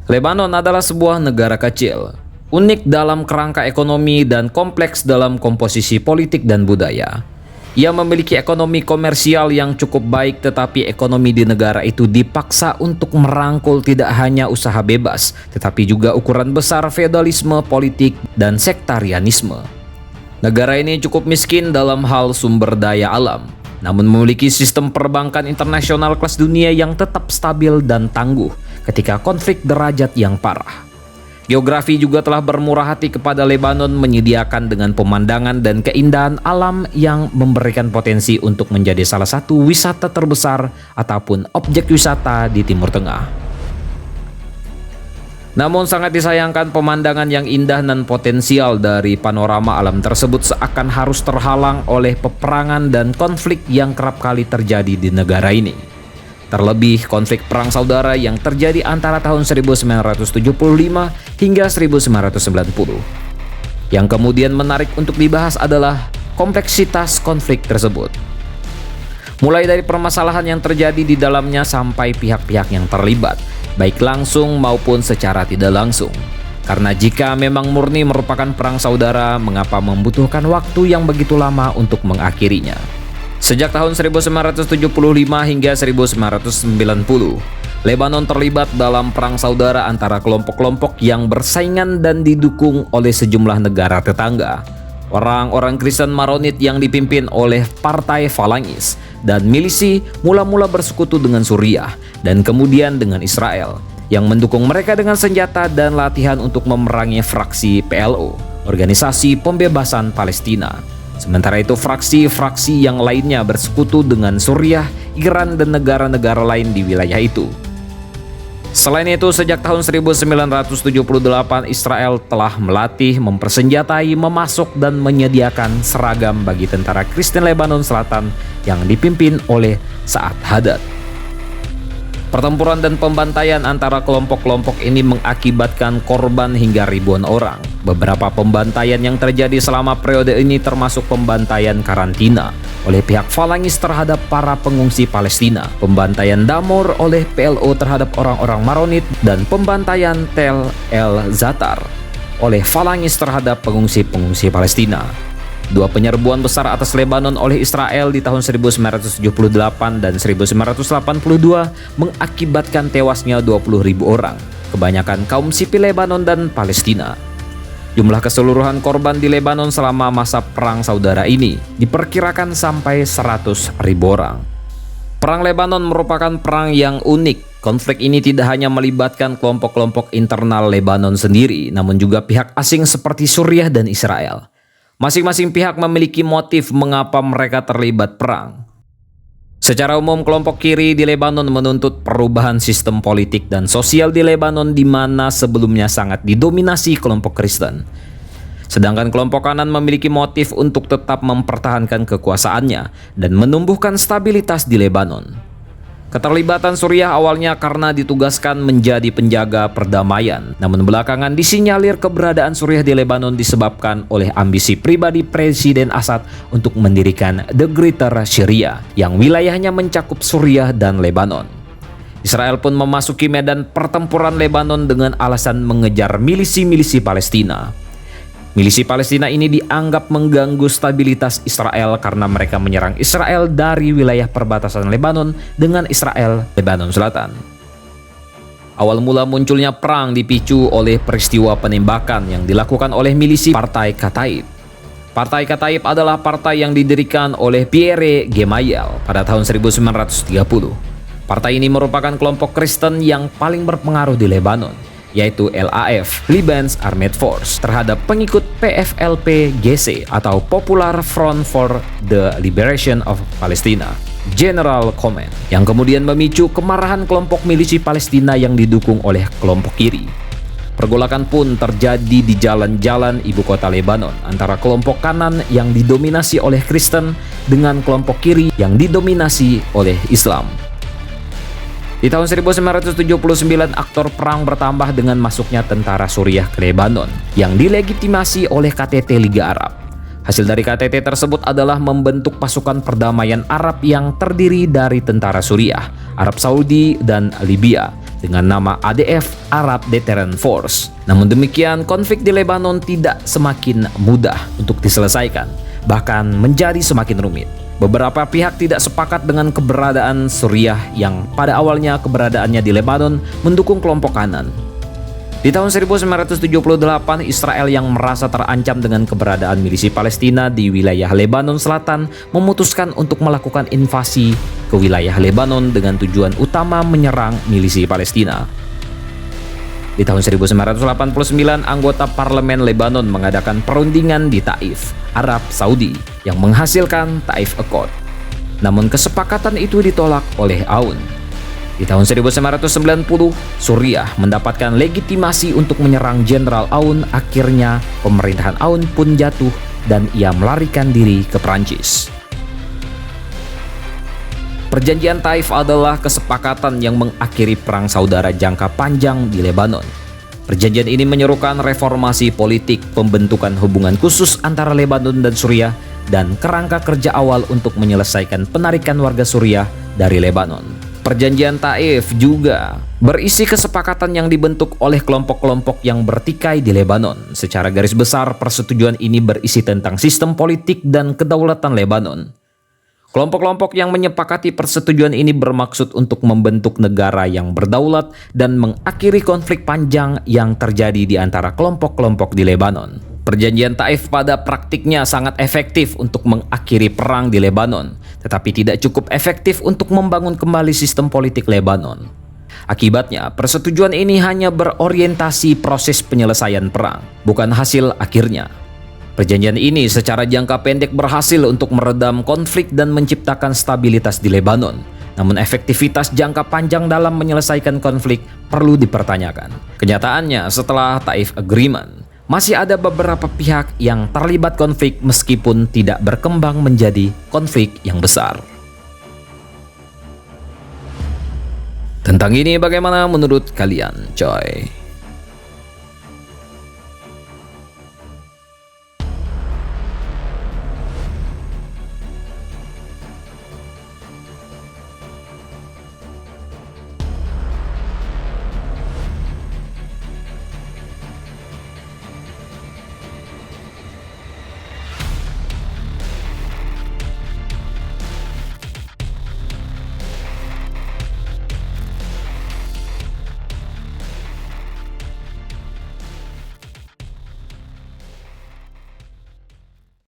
Lebanon adalah sebuah negara kecil, unik dalam kerangka ekonomi dan kompleks dalam komposisi politik dan budaya. Ia memiliki ekonomi komersial yang cukup baik, tetapi ekonomi di negara itu dipaksa untuk merangkul tidak hanya usaha bebas, tetapi juga ukuran besar feodalisme politik dan sektarianisme. Negara ini cukup miskin dalam hal sumber daya alam, namun memiliki sistem perbankan internasional kelas dunia yang tetap stabil dan tangguh ketika konflik derajat yang parah. Geografi juga telah bermurah hati kepada Lebanon, menyediakan dengan pemandangan dan keindahan alam yang memberikan potensi untuk menjadi salah satu wisata terbesar ataupun objek wisata di Timur Tengah. Namun sangat disayangkan pemandangan yang indah dan potensial dari panorama alam tersebut seakan harus terhalang oleh peperangan dan konflik yang kerap kali terjadi di negara ini. Terlebih konflik perang saudara yang terjadi antara tahun 1975 hingga 1990. Yang kemudian menarik untuk dibahas adalah kompleksitas konflik tersebut. Mulai dari permasalahan yang terjadi di dalamnya sampai pihak-pihak yang terlibat, baik langsung maupun secara tidak langsung. Karena jika memang murni merupakan perang saudara, mengapa membutuhkan waktu yang begitu lama untuk mengakhirinya? Sejak tahun 1975 hingga 1990, Lebanon terlibat dalam perang saudara antara kelompok-kelompok yang bersaingan dan didukung oleh sejumlah negara tetangga. Orang-orang Kristen Maronit yang dipimpin oleh Partai Falangis dan milisi mula-mula bersekutu dengan Suriah dan kemudian dengan Israel, yang mendukung mereka dengan senjata dan latihan untuk memerangi fraksi PLO, Organisasi Pembebasan Palestina. Sementara itu fraksi-fraksi yang lainnya bersekutu dengan Suriah, Iran, dan negara-negara lain di wilayah itu. Selain itu, sejak tahun 1978 Israel telah melatih, mempersenjatai, memasok, dan menyediakan seragam bagi tentara Kristen Lebanon Selatan yang dipimpin oleh Saad Haddad. Pertempuran dan pembantaian antara kelompok-kelompok ini mengakibatkan korban hingga ribuan orang. Beberapa pembantaian yang terjadi selama periode ini termasuk pembantaian karantina oleh pihak Falangis terhadap para pengungsi Palestina, pembantaian Damor oleh PLO terhadap orang-orang Maronit, dan pembantaian Tel El Zatar oleh Falangis terhadap pengungsi-pengungsi Palestina. Dua penyerbuan besar atas Lebanon oleh Israel di tahun 1978 dan 1982 mengakibatkan tewasnya 20.000 orang, kebanyakan kaum sipil Lebanon dan Palestina. Jumlah keseluruhan korban di Lebanon selama masa perang saudara ini diperkirakan sampai 100.000 orang. Perang Lebanon merupakan perang yang unik. Konflik ini tidak hanya melibatkan kelompok-kelompok internal Lebanon sendiri, namun juga pihak asing seperti Suriah dan Israel. Masing-masing pihak memiliki motif mengapa mereka terlibat perang. Secara umum, kelompok kiri di Lebanon menuntut perubahan sistem politik dan sosial di Lebanon, di mana sebelumnya sangat didominasi kelompok Kristen. Sedangkan kelompok kanan memiliki motif untuk tetap mempertahankan kekuasaannya dan menumbuhkan stabilitas di Lebanon. Keterlibatan Suriah awalnya karena ditugaskan menjadi penjaga perdamaian, namun belakangan disinyalir keberadaan Suriah di Lebanon disebabkan oleh ambisi pribadi Presiden Assad untuk mendirikan The Greater Syria yang wilayahnya mencakup Suriah dan Lebanon. Israel pun memasuki medan pertempuran Lebanon dengan alasan mengejar milisi-milisi Palestina. Milisi Palestina ini dianggap mengganggu stabilitas Israel karena mereka menyerang Israel dari wilayah perbatasan Lebanon dengan Israel, Lebanon Selatan. Awal mula munculnya perang dipicu oleh peristiwa penembakan yang dilakukan oleh milisi Partai Kataib. Partai Kataib adalah partai yang didirikan oleh Pierre Gemayel pada tahun 1930. Partai ini merupakan kelompok Kristen yang paling berpengaruh di Lebanon, yaitu LAF, Lebanese Armed Force, terhadap pengikut PFLP-GC atau Popular Front for the Liberation of Palestine, General Command, yang kemudian memicu kemarahan kelompok milisi Palestina yang didukung oleh kelompok kiri. Pergolakan pun terjadi di jalan-jalan ibu kota Lebanon antara kelompok kanan yang didominasi oleh Kristen dengan kelompok kiri yang didominasi oleh Islam. Di tahun 1979, aktor perang bertambah dengan masuknya tentara Suriah ke Lebanon yang dilegitimasi oleh KTT Liga Arab. Hasil dari KTT tersebut adalah membentuk pasukan perdamaian Arab yang terdiri dari tentara Suriah, Arab Saudi, dan Libya, dengan nama ADF Arab Deterrent Force. Namun demikian, konflik di Lebanon tidak semakin mudah untuk diselesaikan, bahkan menjadi semakin rumit. Beberapa pihak tidak sepakat dengan keberadaan Suriah yang pada awalnya keberadaannya di Lebanon mendukung kelompok kanan. Di tahun 1978, Israel yang merasa terancam dengan keberadaan milisi Palestina di wilayah Lebanon Selatan memutuskan untuk melakukan invasi ke wilayah Lebanon dengan tujuan utama menyerang milisi Palestina. Di tahun 1989, anggota parlemen Lebanon mengadakan perundingan di Taif, Arab Saudi, yang menghasilkan Taif Accord. Namun kesepakatan itu ditolak oleh Aoun. Di tahun 1990, Suriah mendapatkan legitimasi untuk menyerang Jenderal Aoun. Akhirnya, pemerintahan Aoun pun jatuh dan ia melarikan diri ke Prancis. Perjanjian Taif adalah kesepakatan yang mengakhiri perang saudara jangka panjang di Lebanon. Perjanjian ini menyerukan reformasi politik, pembentukan hubungan khusus antara Lebanon dan Suriah, dan kerangka kerja awal untuk menyelesaikan penarikan warga Suriah dari Lebanon. Perjanjian Taif juga berisi kesepakatan yang dibentuk oleh kelompok-kelompok yang bertikai di Lebanon. Secara garis besar, persetujuan ini berisi tentang sistem politik dan kedaulatan Lebanon. Kelompok-kelompok yang menyepakati persetujuan ini bermaksud untuk membentuk negara yang berdaulat dan mengakhiri konflik panjang yang terjadi di antara kelompok-kelompok di Lebanon. Perjanjian Taif pada praktiknya sangat efektif untuk mengakhiri perang di Lebanon, tetapi tidak cukup efektif untuk membangun kembali sistem politik Lebanon. Akibatnya, persetujuan ini hanya berorientasi proses penyelesaian perang, bukan hasil akhirnya. Perjanjian ini secara jangka pendek berhasil untuk meredam konflik dan menciptakan stabilitas di Lebanon. Namun efektivitas jangka panjang dalam menyelesaikan konflik perlu dipertanyakan. Kenyataannya, setelah Taif Agreement, masih ada beberapa pihak yang terlibat konflik meskipun tidak berkembang menjadi konflik yang besar. Tentang ini bagaimana menurut kalian, coy?